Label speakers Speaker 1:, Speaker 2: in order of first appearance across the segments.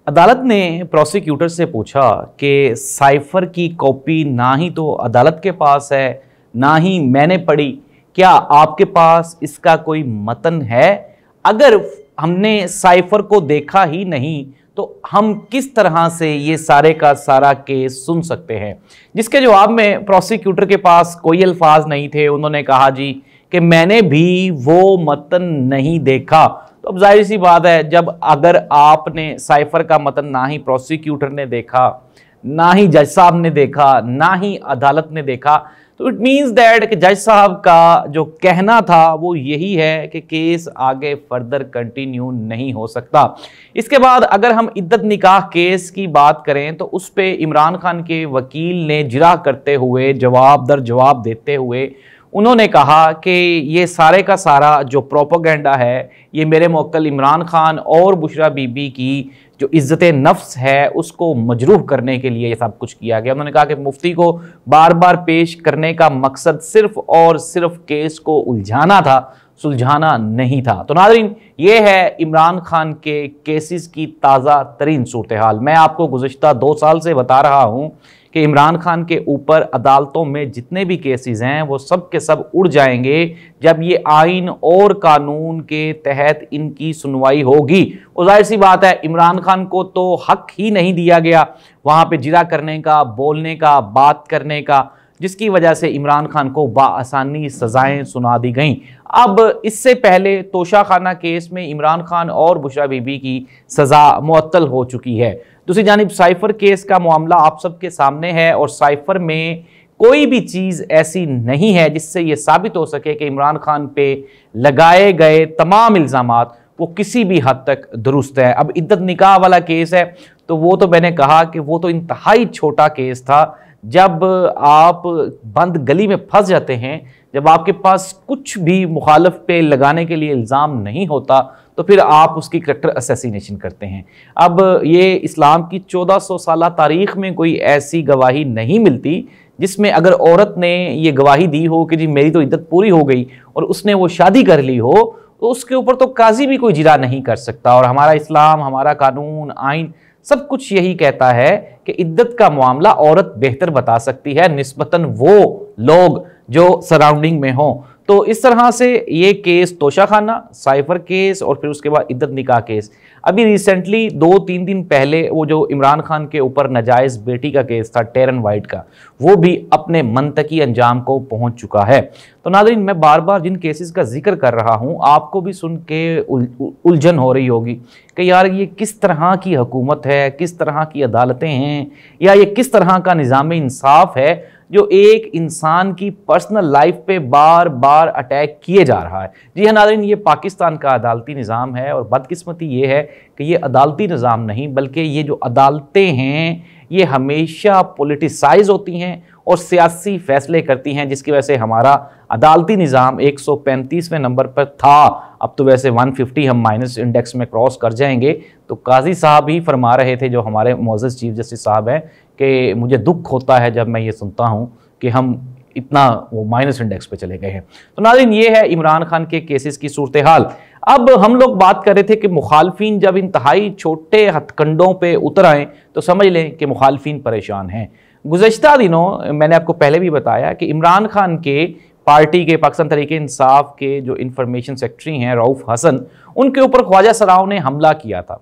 Speaker 1: अदालत ने प्रोसिक्यूटर से पूछा कि साइफर की कॉपी ना ही तो अदालत के पास है, ना ही मैंने पढ़ी, क्या आपके पास इसका कोई मतन है? अगर हमने साइफर को देखा ही नहीं तो हम किस तरह से ये सारे का सारा केस सुन सकते हैं? जिसके जवाब में प्रोसिक्यूटर के पास कोई अल्फाज नहीं थे। उन्होंने कहा जी कि मैंने भी वो मतन नहीं देखा। तो अब जाहिर सी बात है, जब अगर आपने साइफर का मतन ना ही प्रोसिक्यूटर ने देखा, ना ही जज साहब ने देखा, ना ही अदालत ने देखा, तो इट मीन्स दैट कि जज साहब का जो कहना था वो यही है कि केस आगे फर्दर कंटिन्यू नहीं हो सकता। इसके बाद अगर हम इद्दत निकाह केस की बात करें तो उस पे इमरान खान के वकील ने जिरा करते हुए जवाब दर जवाब देते हुए उन्होंने कहा कि ये सारे का सारा जो प्रोपेगेंडा है ये मेरे मुवक्किल इमरान खान और बुशरा बीबी की जो इज़्ज़त नफ्स है उसको मजरूह करने के लिए ये सब कुछ किया गया। उन्होंने कहा कि मुफ्ती को बार बार पेश करने का मकसद सिर्फ और सिर्फ केस को उलझाना था, सुलझाना नहीं था। तो नाज़रीन, ये है इमरान खान के केसेस की ताज़ा तरीन सूरत हाल। मैं आपको गुज़िश्ता 2 साल से बता रहा हूँ कि इमरान खान के ऊपर अदालतों में जितने भी केसेस हैं वो सब के सब उड़ जाएंगे जब ये आइन और कानून के तहत इनकी सुनवाई होगी। और जाहिर सी बात है, इमरान खान को तो हक ही नहीं दिया गया वहाँ पे जिरा करने का, बोलने का, बात करने का, जिसकी वजह से इमरान खान को बाआसानी सजाएं सुना दी गईं। अब इससे पहले तोशाखाना केस में इमरान खान और बुशरा बीबी की सज़ा मुअत्तल हो चुकी है। दूसरी जानिब साइफर केस का मामला आप सबके सामने है और साइफर में कोई भी चीज़ ऐसी नहीं है जिससे ये साबित हो सके कि इमरान खान पे लगाए गए तमाम इल्ज़ामात वो किसी भी हद तक दुरुस्त है। अब इद्दत निकाह वाला केस है तो वो तो मैंने कहा कि वो तो इंतहाई छोटा केस था। जब आप बंद गली में फंस जाते हैं, जब आपके पास कुछ भी मुखालिफ पे लगाने के लिए इल्ज़ाम नहीं होता, तो फिर आप उसकी करैक्टर असैसिनेशन करते हैं। अब ये इस्लाम की 1400 साल तारीख़ में कोई ऐसी गवाही नहीं मिलती जिसमें अगर औरत ने ये गवाही दी हो कि जी मेरी तो इद्दत पूरी हो गई और उसने वो शादी कर ली हो, तो उसके ऊपर तो काजी भी कोई जिरा नहीं कर सकता। और हमारा इस्लाम, हमारा कानून, आइन सब कुछ यही कहता है कि इद्दत का मामला औरत बेहतर बता सकती है निस्बतन वो लोग जो सराउंडिंग में हों। तो इस तरह से ये केस तोशाखाना, साइफर केस और फिर उसके बाद इद्दत निकाह केस, अभी रिसेंटली 2-3 दिन पहले वो जो इमरान खान के ऊपर नाजायज़ बेटी का केस था टेरन वाइट का, वो भी अपने मंतकी अंजाम को पहुंच चुका है। तो नाज़रीन, मैं बार बार जिन केसेस का जिक्र कर रहा हूं आपको भी सुन के उलझन हो रही होगी कि यार ये किस तरह की हुकूमत है, किस तरह की अदालतें हैं, या ये किस तरह का निज़ाम इंसाफ है जो एक इंसान की पर्सनल लाइफ पे बार बार अटैक किए जा रहा है। जी हाँ नाज़रीन, ये पाकिस्तान का अदालती निज़ाम है और बदकिस्मती ये है कि ये अदालती निज़ाम नहीं बल्कि ये जो अदालतें हैं ये हमेशा पॉलिटिसाइज होती हैं और सियासी फैसले करती हैं, जिसकी वजह से हमारा अदालती निज़ाम 135वें नंबर पर था। अब तो वैसे 150 हम माइनस इंडेक्स में क्रॉस कर जाएंगे। तो काजी साहब ही फरमा रहे थे, जो हमारे मुअज़्ज़ज़ चीफ जस्टिस साहब हैं, कि मुझे दुख होता है जब मैं ये सुनता हूँ कि हम इतना वो माइनस इंडेक्स पे चले गए हैं। तो नाज़रीन, ये है इमरान खान के केसेस की सूरत हाल। अब हम लोग बात कर रहे थे कि मुखालफिन जब इंतहाई छोटे हथकंडों पे उतर आएँ तो समझ लें कि मुखालफिन परेशान हैं। गुज़श्ता दिनों मैंने आपको पहले भी बताया कि इमरान खान के पार्टी के पाकिस्तान तहरीक-ए-इंसाफ के जो इंफॉर्मेशन सेक्रेटरी हैं रऊफ़ हसन, उनके ऊपर ख्वाजा सराओं ने हमला किया था।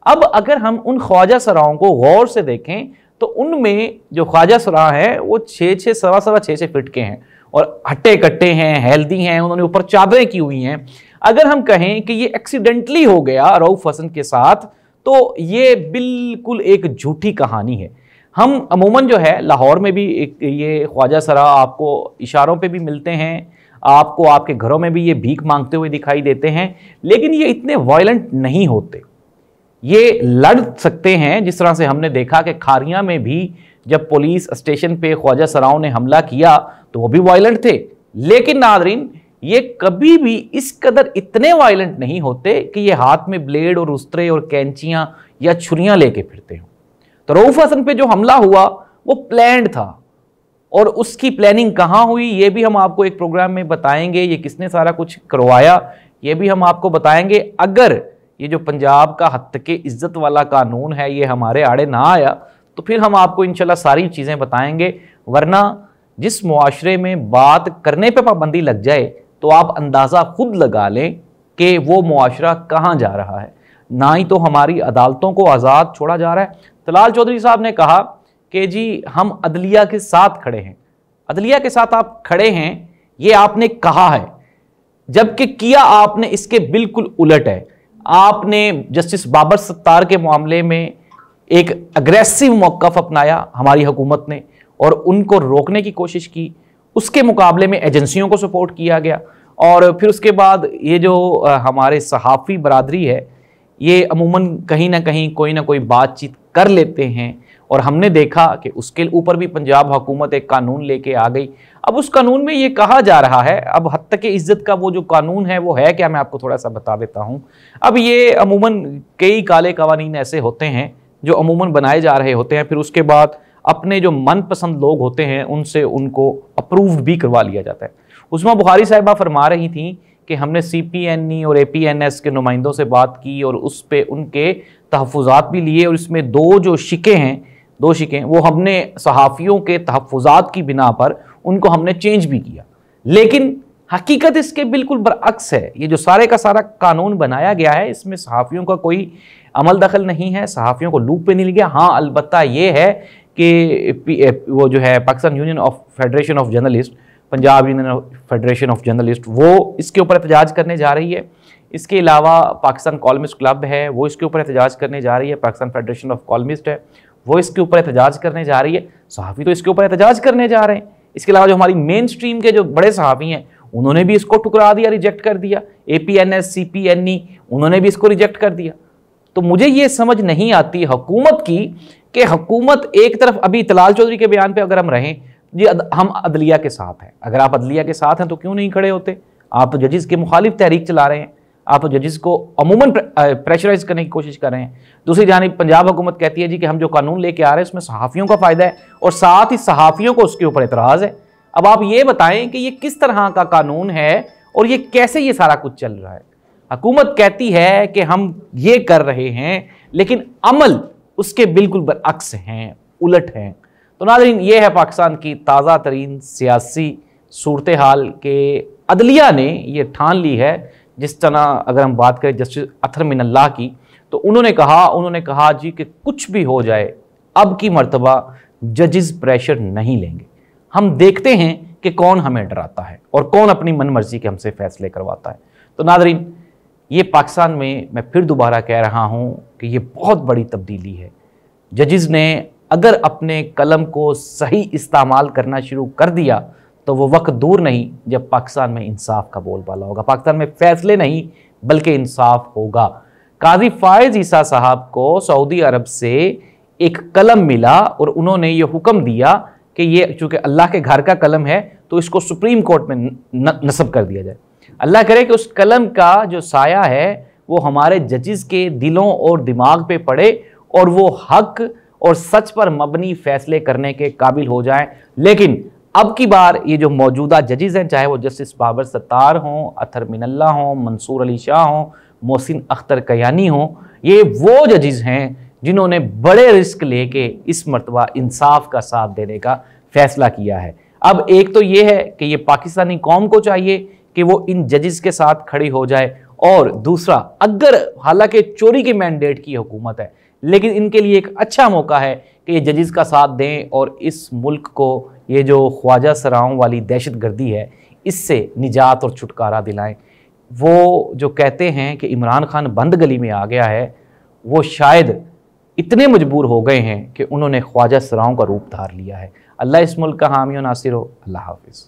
Speaker 1: अब अगर हम उन ख्वाजा सराओं को गौर से देखें तो उनमें जो ख्वाजा सरा हैं वो 6-6, सवा-सवा 6-6 फीट के हैं और हट्टे कट्टे हैं, हेल्दी हैं, उन्होंने ऊपर चादरें की हुई हैं। अगर हम कहें कि ये एक्सीडेंटली हो गया रऊफ़ हसन के साथ, तो ये बिल्कुल एक झूठी कहानी है। हम अमूमन जो है लाहौर में भी ये ख्वाजा सरा आपको इशारों पे भी मिलते हैं, आपको आपके घरों में भी ये भीख मांगते हुए दिखाई देते हैं, लेकिन ये इतने वायलेंट नहीं होते। ये लड़ सकते हैं, जिस तरह से हमने देखा कि खारियां में भी जब पुलिस स्टेशन पे ख्वाजा सराओं ने हमला किया तो वो भी वायलेंट थे। लेकिन नाज़रीन, ये कभी भी इस कदर इतने वायलेंट नहीं होते कि ये हाथ में ब्लेड और उस्तरे और कैंचियां या छुरियां लेके फिरते हो। तो रऊफ़ हसन पे जो हमला हुआ वो प्लान्ड था और उसकी प्लानिंग कहाँ हुई ये भी हम आपको एक प्रोग्राम में बताएंगे। ये किसने सारा कुछ करवाया ये भी हम आपको बताएंगे। अगर ये जो पंजाब का हत्ते इज्जत वाला कानून है ये हमारे आड़े ना आया तो फिर हम आपको इंशाल्लाह सारी चीज़ें बताएंगे। वरना जिस मुआशरे में बात करने पे पाबंदी लग जाए तो आप अंदाज़ा खुद लगा लें कि वो मुआशरा कहाँ जा रहा है। ना ही तो हमारी अदालतों को आज़ाद छोड़ा जा रहा है। तलाल चौधरी साहब ने कहा कि जी हम अदलिया के साथ खड़े हैं। अदलिया के साथ आप खड़े हैं ये आपने कहा है, जबकि किया आपने इसके बिल्कुल उलट है। आपने जस्टिस बाबर सत्तार के मामले में एक अग्रेसिव मौक़िफ़ अपनाया हमारी हुकूमत ने और उनको रोकने की कोशिश की। उसके मुकाबले में एजेंसियों को सपोर्ट किया गया और फिर उसके बाद ये जो हमारे सहाफ़ी बरादरी है ये अमूमन कहीं ना कहीं कोई ना कोई बातचीत कर लेते हैं और हमने देखा कि उसके ऊपर भी पंजाब हुकूमत एक कानून लेके आ गई। अब उस कानून में ये कहा जा रहा है, अब हद तक इज्जत का वो जो कानून है वो है क्या, मैं आपको थोड़ा सा बता देता हूँ। अब ये अमूमन कई काले कवानीन ऐसे होते हैं जो अमूमन बनाए जा रहे होते हैं, फिर उसके बाद अपने जो मनपसंद लोग होते हैं उनसे उनको अप्रूव्ड भी करवा लिया जाता है। उस्मा बुखारी साहिबा फरमा रही थी कि हमने CPNE और APNS के नुमाइंदों से बात की और उस पर उनके तहफ़्फ़ुज़ात भी लिए और इसमें दो शिकें वो हमने सहाफ़ियों के तहफ़्फ़ुज़ात की बिना पर उनको हमने चेंज भी किया। लेकिन हकीकत इसके बिल्कुल बरअक्स है। ये जो सारे का सारा कानून बनाया गया है इसमें सहाफ़ियों का कोई अमल दखल नहीं है, सहाफ़ियों को लूप पे नहीं लिया। हाँ, अलबत्ता ये है कि वो जो है Pakistan union of federation of journalist, Punjab union federation of journalist, वो इसके ऊपर एहतजाज करने जा रही है। इसके अलावा पाकिस्तान कॉलमिस्ट क्लब है वो इसके ऊपर एहतजाज करने जा रही है। पाकिस्तान फेडरेशन ऑफ कॉलमिस्ट है वो इसके ऊपर एहतजाज करने जा रही है। सहाफ़ी तो इसके ऊपर एहतजाज करने जा रहे हैं। इसके अलावा जो हमारी मेन स्ट्रीम के जो बड़े सहाफ़ी हैं उन्होंने भी इसको ठुकरा दिया, रिजेक्ट कर दिया। APNS CPNE उन्होंने भी इसको रिजेक्ट कर दिया। तो मुझे ये समझ नहीं आती हुकूमत की कि हुकूमत एक तरफ, अभी तलाल चौधरी के बयान पे अगर हम रहें जी हम अदलिया के साथ हैं, अगर आप अदलिया के साथ हैं तो क्यों नहीं खड़े होते? आप तो जजिस के मुखालिफ तहरीक चला रहे हैं, आप तो जजिस को अमूमन प्रेशराइज करने की कोशिश कर रहे हैं। दूसरी जानिब पंजाब हुकूमत कहती है जी कि हम जो कानून लेके आ रहे हैं उसमें सहाफ़ियों का फ़ायदा है और साथ ही सहाफ़ियों को उसके ऊपर एतराज़ है। अब आप ये बताएं कि ये किस तरह का कानून है और ये कैसे ये सारा कुछ चल रहा है। हुकूमत कहती है कि हम ये कर रहे हैं लेकिन अमल उसके बिल्कुल बरअक्स हैं, उलट हैं। तो नाज़रीन, ये है पाकिस्तान की ताज़ा तरीन सियासी सूरत हाल के अदलिया ने ये ठान ली है। जिस तरह अगर हम बात करें जस्टिस अतहर मिनल्लाह की तो उन्होंने कहा जी कि कुछ भी हो जाए अब की मर्तबा जजिस प्रेशर नहीं लेंगे, हम देखते हैं कि कौन हमें डराता है और कौन अपनी मन मर्जी के हमसे फैसले करवाता है। तो नाज़रीन, ये पाकिस्तान में मैं फिर दोबारा कह रहा हूँ कि ये बहुत बड़ी तब्दीली है। जजिस ने अगर अपने कलम को सही इस्तेमाल करना शुरू कर दिया तो वो वक्त दूर नहीं जब पाकिस्तान में इंसाफ का बोलबाला होगा। पाकिस्तान में फैसले नहीं बल्कि इंसाफ होगा। काजी फायज़ ईसा साहब को सऊदी अरब से एक कलम मिला और उन्होंने ये हुक्म दिया कि ये चूँकि अल्लाह के घर का कलम है तो इसको सुप्रीम कोर्ट में नस्ब कर दिया जाए। अल्लाह करे कि उस कलम का जो साया है वो हमारे जजिस के दिलों और दिमाग पे पड़े और वो हक और सच पर मबनी फैसले करने के काबिल हो जाएं। लेकिन अब की बार ये जो मौजूदा जजिस हैं, चाहे वो जस्टिस बाबर सत्तार हों, अतहर मिनल्लाह हों, मंसूर अली शाह हों, मोहसिन अख्तर कयानी हों, ये वो जजिस हैं जिन्होंने बड़े रिस्क लेके इस मर्तबा इंसाफ का साथ देने का फैसला किया है। अब एक तो ये है कि ये पाकिस्तानी कौम को चाहिए कि वो इन जजिस के साथ खड़ी हो जाए, और दूसरा, अगर हालांकि चोरी के मैंडेट की हुकूमत है लेकिन इनके लिए एक अच्छा मौका है कि ये जजिस का साथ दें और इस मुल्क को ये जो ख्वाजा सराओं वाली दहशतगर्दी है इससे निजात और छुटकारा दिलाएं। वो जो कहते हैं कि इमरान खान बंद गली में आ गया है, वो शायद इतने मजबूर हो गए हैं कि उन्होंने ख्वाजा सराओं का रूप धार लिया है। अल्लाह इस मुल्क का हामी और नासिर हो। अल्लाह हाफिज़।